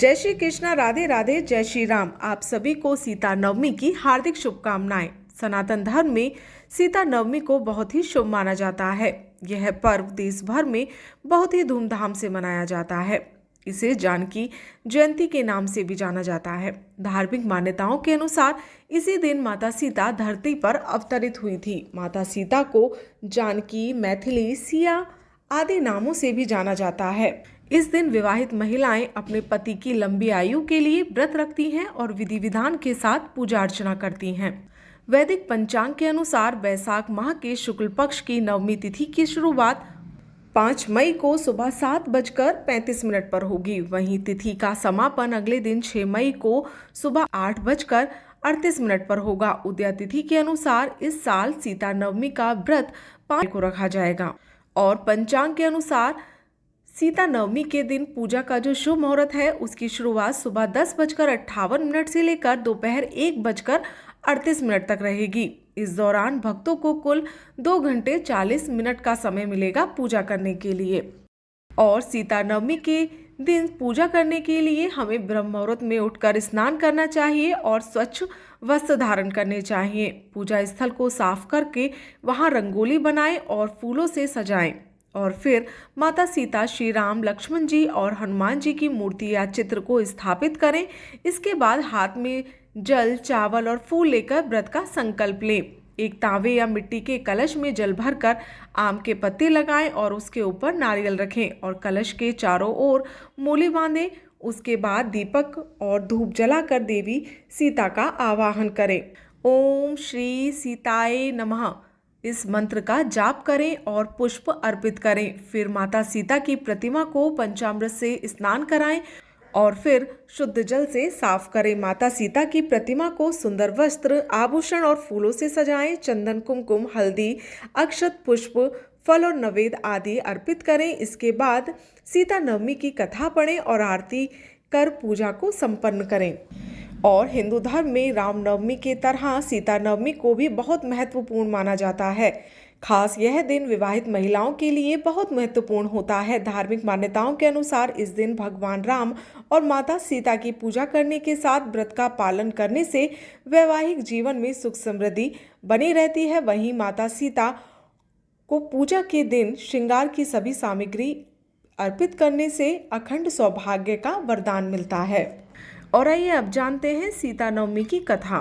जय श्री कृष्णा, राधे राधे, जय श्री राम। आप सभी को सीता नवमी की हार्दिक शुभकामनाएं। सनातन धर्म में सीता नवमी को बहुत ही शुभ माना जाता है। यह पर्व देश भर में बहुत ही धूमधाम से मनाया जाता है। इसे जानकी जयंती के नाम से भी जाना जाता है। धार्मिक मान्यताओं के अनुसार इसी दिन माता सीता धरती पर अवतरित हुई थी। माता सीता को जानकी, मैथिली, सिया आदि नामों से भी जाना जाता है। इस दिन विवाहित महिलाएं अपने पति की लंबी आयु के लिए व्रत रखती हैं और विधि विधान के साथ पूजा अर्चना करती हैं। वैदिक पंचांग के अनुसार वैशाख माह के शुक्ल पक्ष की नवमी तिथि की शुरुआत 5 मई को सुबह 7:35 पर होगी। वहीं तिथि का समापन अगले दिन 6 मई को सुबह 8:38 पर होगा। उदया तिथि के अनुसार इस साल सीता नवमी का व्रत 5 को रखा जाएगा और पंचांग के अनुसार सीता नवमी के दिन पूजा का जो शुभ मुहूर्त है उसकी शुरुआत सुबह 10:58 से लेकर दोपहर 1:38 तक रहेगी। इस दौरान भक्तों को कुल 2 घंटे 40 मिनट का समय मिलेगा पूजा करने के लिए। और सीता नवमी के दिन पूजा करने के लिए हमें ब्रह्म मुहूर्त में उठकर स्नान करना चाहिए और स्वच्छ वस्त्र धारण करने चाहिए। पूजा स्थल को साफ करके वहां रंगोली बनाएं और फूलों से सजाएं और फिर माता सीता, श्री राम, लक्ष्मण जी और हनुमान जी की मूर्ति या चित्र को स्थापित करें। इसके बाद हाथ में जल, चावल और फूल लेकर व्रत का संकल्प लें। एक तांबे या मिट्टी के कलश में जल भरकर आम के पत्ते लगाएं और उसके ऊपर नारियल रखें और कलश के चारों ओर मोली बांधें। उसके बाद दीपक और धूप जलाकर देवी सीता का आवाहन करें। ओम श्री सीताय नमः इस मंत्र का जाप करें और पुष्प अर्पित करें। फिर माता सीता की प्रतिमा को पंचामृत से स्नान कराएं और फिर शुद्ध जल से साफ करें। माता सीता की प्रतिमा को सुंदर वस्त्र, आभूषण और फूलों से सजाएं। चंदन, कुमकुम, हल्दी, अक्षत, पुष्प, फल और नवेद आदि अर्पित करें। इसके बाद सीता नवमी की कथा पढ़ें और आरती कर पूजा को संपन्न करें। और हिंदू धर्म में रामनवमी के तरह सीता नवमी को भी बहुत महत्वपूर्ण माना जाता है। खास यह दिन विवाहित महिलाओं के लिए बहुत महत्वपूर्ण होता है। धार्मिक मान्यताओं के अनुसार इस दिन भगवान राम और माता सीता की पूजा करने के साथ व्रत का पालन करने से वैवाहिक जीवन में सुख समृद्धि बनी रहती है। वहीं माता सीता को पूजा के दिन श्रृंगार की सभी सामग्री अर्पित करने से अखंड सौभाग्य का वरदान मिलता है। और आइए अब जानते हैं सीता नवमी की कथा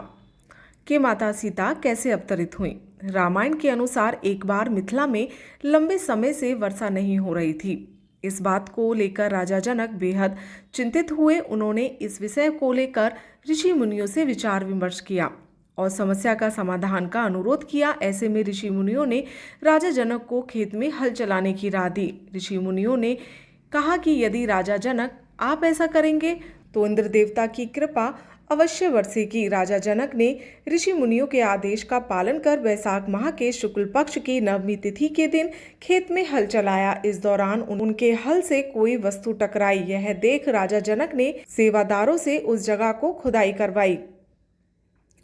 कि माता सीता कैसे अवतरित हुई। रामायण के अनुसार एक बार मिथिला में लंबे समय से वर्षा नहीं हो रही थी। इस बात को लेकर राजा जनक बेहद चिंतित हुए। उन्होंने इस विषय को लेकर ऋषि मुनियों से विचार विमर्श किया और समस्या का समाधान का अनुरोध किया। ऐसे में ऋषि मुनियों ने राजा जनक को खेत में हल चलाने की राय दी। ऋषि मुनियों ने कहा कि यदि राजा जनक आप ऐसा करेंगे तो इंद्र देवता की कृपा अवश्य बरसेगी। राजा जनक ने ऋषि मुनियों के आदेश का पालन कर वैशाख माह के शुक्ल पक्ष की नवमी तिथि के दिन खेत में हल चलाया। इस दौरान उनके हल से कोई वस्तु टकराई। यह देख राजा जनक ने सेवादारों से उस जगह को खुदाई करवाई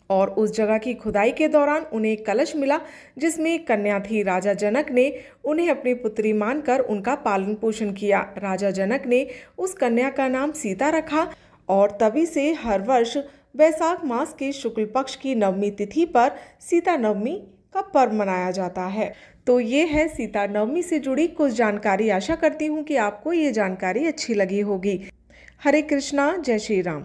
और उस जगह की खुदाई के दौरान उन्हें एक कलश मिला जिसमें एक कन्या थी। राजा जनक ने उन्हें अपनी पुत्री मानकर उनका पालन पोषण किया। राजा जनक ने उस कन्या का नाम सीता रखा और तभी से हर वर्ष वैशाख मास के शुक्ल पक्ष की नवमी तिथि पर सीता नवमी का पर्व मनाया जाता है। तो ये है सीता नवमी से जुड़ी कुछ जानकारी। आशा करती हूँ कि आपको ये जानकारी अच्छी लगी होगी। हरे कृष्णा, जय श्री राम।